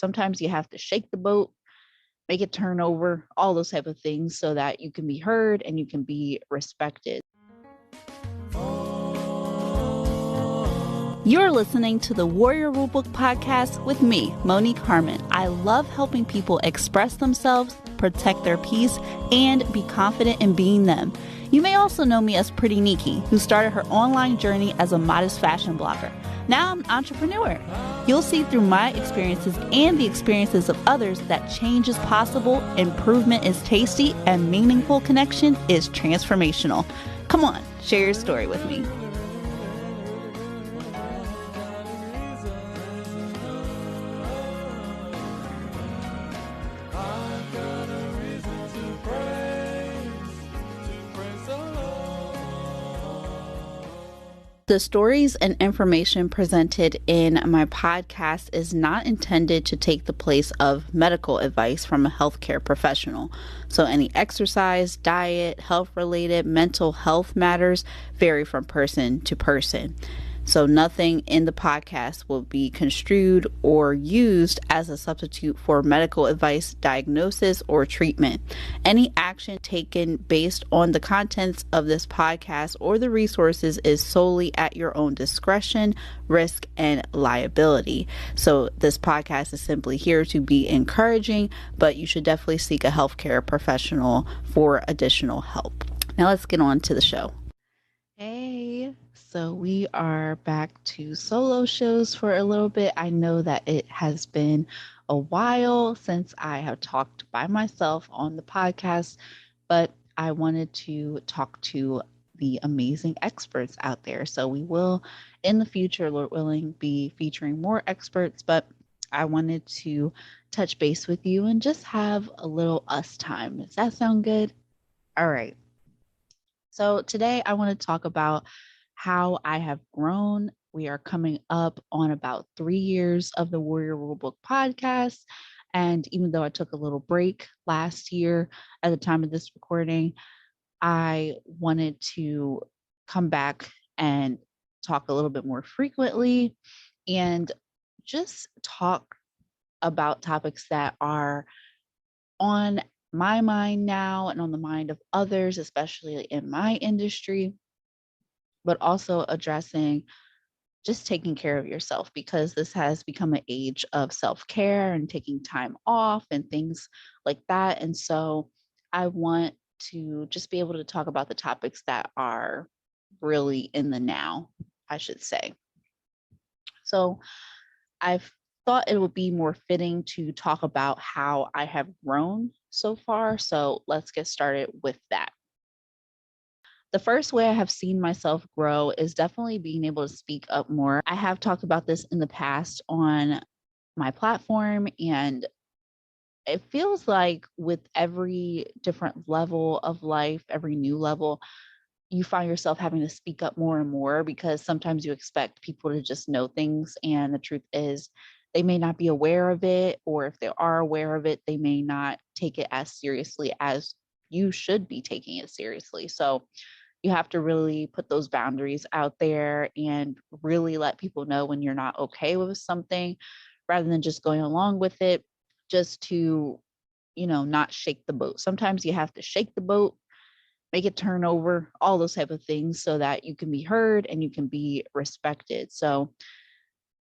Sometimes you have to shake the boat, make it turn over, all those type of things so that you can be heard and you can be respected. You're listening to the Warrior Rulebook Podcast with me, Monique Harmon. I love helping people express themselves, protect their peace, and be confident in being them. You may also know me as Pretty Nikki, who started her online journey as a modest fashion blogger. Now I'm an entrepreneur. You'll see through my experiences and the experiences of others that change is possible, improvement is tasty, and meaningful connection is transformational. Come on, share your story with me. The stories and information presented in my podcast is not intended to take the place of medical advice from a healthcare professional. So any exercise, diet, health-related, mental health matters vary from person to person. So nothing in the podcast will be construed or used as a substitute for medical advice, diagnosis, or treatment. Any action taken based on the contents of this podcast or the resources is solely at your own discretion, risk, and liability. So this podcast is simply here to be encouraging, but you should definitely seek a healthcare professional for additional help. Now let's get on to the show. Hey, so we are back to solo shows for a little bit. I know that it has been a while since I have talked by myself on the podcast, but I wanted to talk to the amazing experts out there. So we will, in the future, Lord willing, be featuring more experts, but I wanted to touch base with you and just have a little us time. Does that sound good? All right. So today I want to talk about how I have grown. We are coming up on about 3 years of the Warrior Rulebook podcast. And even though I took a little break last year at the time of this recording, I wanted to come back and talk a little bit more frequently and just talk about topics that are on my mind now and on the mind of others, especially in my industry, but also addressing just taking care of yourself, because this has become an age of self-care and taking time off and things like that. And so I want to just be able to talk about the topics that are really in the now, I should say. So I've thought it would be more fitting to talk about how I have grown so far. So let's get started with that. The first way I have seen myself grow is definitely being able to speak up more. I have talked about this in the past on my platform, and it feels like with every different level of life, every new level, you find yourself having to speak up more and more, because sometimes you expect people to just know things. And the truth is, they may not be aware of it, or if they are aware of it, they may not take it as seriously as you should be taking it seriously. So you have to really put those boundaries out there and really let people know when you're not okay with something, rather than just going along with it just to, not shake the boat. Sometimes you have to shake the boat, make it turn over, all those type of things so that you can be heard and you can be respected. So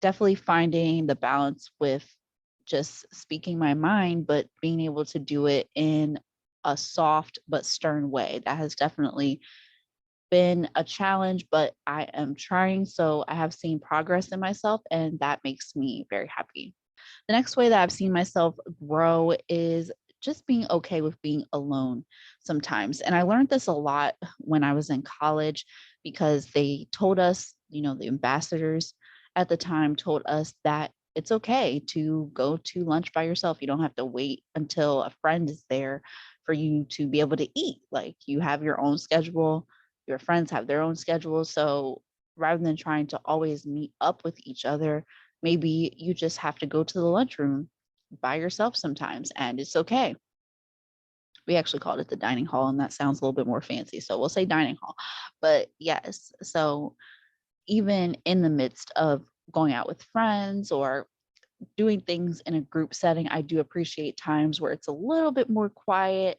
definitely finding the balance with just speaking my mind, but being able to do it in a soft but stern way. That has definitely been a challenge, but I am trying. So I have seen progress in myself, and that makes me very happy. The next way that I've seen myself grow is just being okay with being alone sometimes. And I learned this a lot when I was in college, because they told us, the ambassadors at the time told us that it's okay to go to lunch by yourself. You don't have to wait until a friend is there for you to be able to eat. Like, you have your own schedule, your friends have their own schedule. So rather than trying to always meet up with each other, maybe you just have to go to the lunchroom by yourself sometimes, and it's okay. We actually called it the dining hall, and that sounds a little bit more fancy, so we'll say dining hall. But yes, so even in the midst of going out with friends or doing things in a group setting, I do appreciate times where it's a little bit more quiet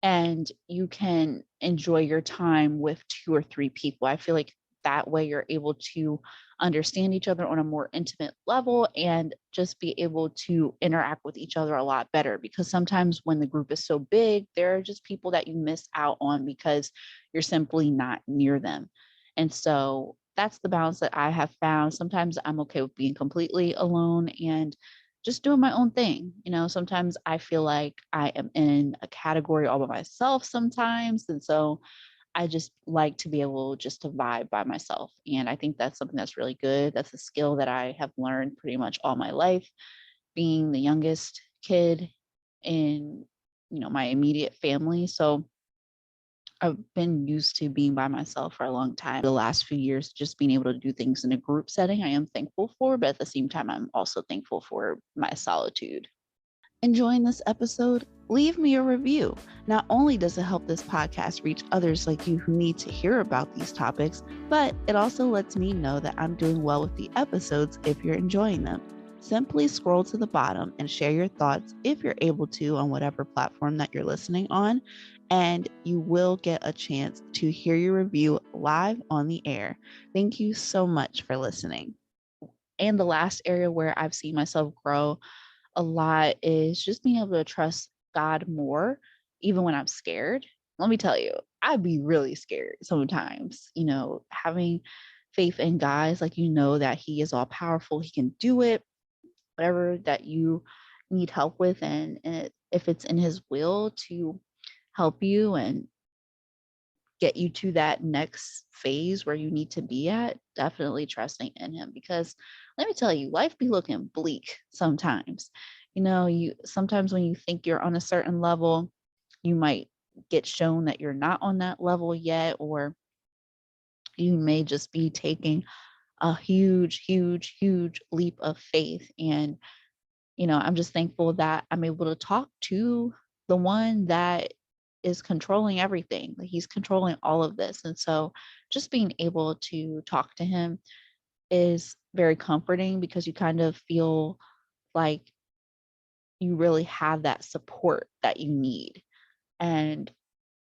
and you can enjoy your time with 2 or 3 people. I feel like that way you're able to understand each other on a more intimate level and just be able to interact with each other a lot better, because sometimes when the group is so big, there are just people that you miss out on because you're simply not near them. And so that's the balance that I have found. Sometimes I'm okay with being completely alone and just doing my own thing. Sometimes I feel like I am in a category all by myself sometimes. And so I just like to be able just to vibe by myself. And I think that's something that's really good. That's a skill that I have learned pretty much all my life, being the youngest kid in, my immediate family. So I've been used to being by myself for a long time. The last few years, just being able to do things in a group setting, I am thankful for, but at the same time, I'm also thankful for my solitude. Enjoying this episode? Leave me a review. Not only does it help this podcast reach others like you who need to hear about these topics, but it also lets me know that I'm doing well with the episodes if you're enjoying them. Simply scroll to the bottom and share your thoughts if you're able to on whatever platform that you're listening on, and you will get a chance to hear your review live on the air. Thank you so much for listening. And the last area where I've seen myself grow a lot is just being able to trust God more, even when I'm scared. Let me tell you, I'd be really scared sometimes, having faith in God is like, that He is all powerful, He can do it, whatever that you need help with. And if it's in His will to help you and get you to that next phase where you need to be at, definitely trusting in Him. Because let me tell you, life be looking bleak sometimes. You sometimes when you think you're on a certain level, you might get shown that you're not on that level yet, or you may just be taking a huge, huge, huge leap of faith. And I'm just thankful that I'm able to talk to the one that is controlling everything. Like, He's controlling all of this. And so just being able to talk to Him is very comforting, because you kind of feel like you really have that support that you need. And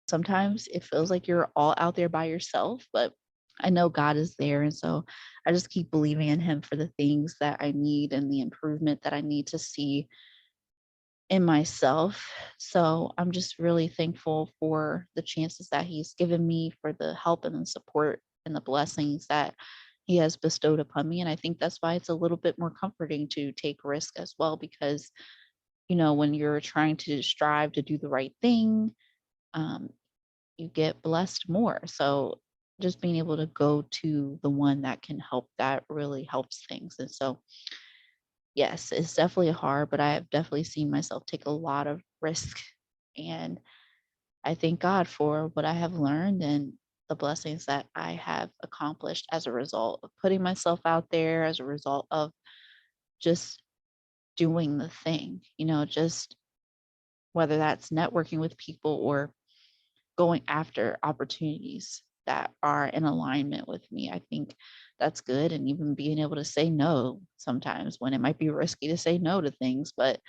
sometimes it feels like you're all out there by yourself, but I know God is there. And so I just keep believing in Him for the things that I need and the improvement that I need to see in myself. So I'm just really thankful for the chances that He's given me, for the help and the support and the blessings that He has bestowed upon me. And I think that's why it's a little bit more comforting to take risk as well, because when you're trying to strive to do the right thing, um, you get blessed more. So just being able to go to the one that can help, that really helps things. And so, yes, it's definitely hard, but I have definitely seen myself take a lot of risk. And I thank God for what I have learned and the blessings that I have accomplished as a result of putting myself out there, as a result of just doing the thing, just whether that's networking with people or going after opportunities that are in alignment with me. I think that's good. And even being able to say no sometimes when it might be risky to say no to things, but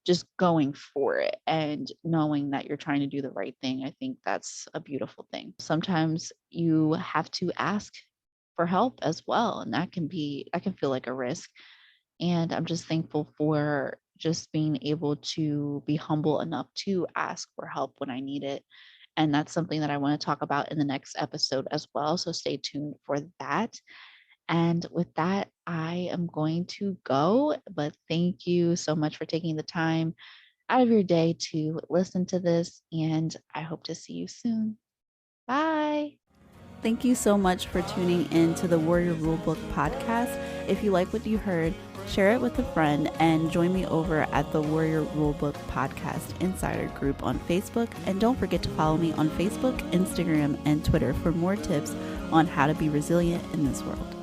just going for it and knowing that you're trying to do the right thing. I think that's a beautiful thing. Sometimes you have to ask for help as well. And that can feel like a risk. And I'm just thankful for just being able to be humble enough to ask for help when I need it. And that's something that I want to talk about in the next episode as well. So stay tuned for that. And with that, I am going to go. But thank you so much for taking the time out of your day to listen to this. And I hope to see you soon. Bye. Thank you so much for tuning in to the Warrior Rulebook podcast. If you like what you heard, share it with a friend and join me over at the Warrior Rulebook Podcast Insider group on Facebook. And don't forget to follow me on Facebook, Instagram, and Twitter for more tips on how to be resilient in this world.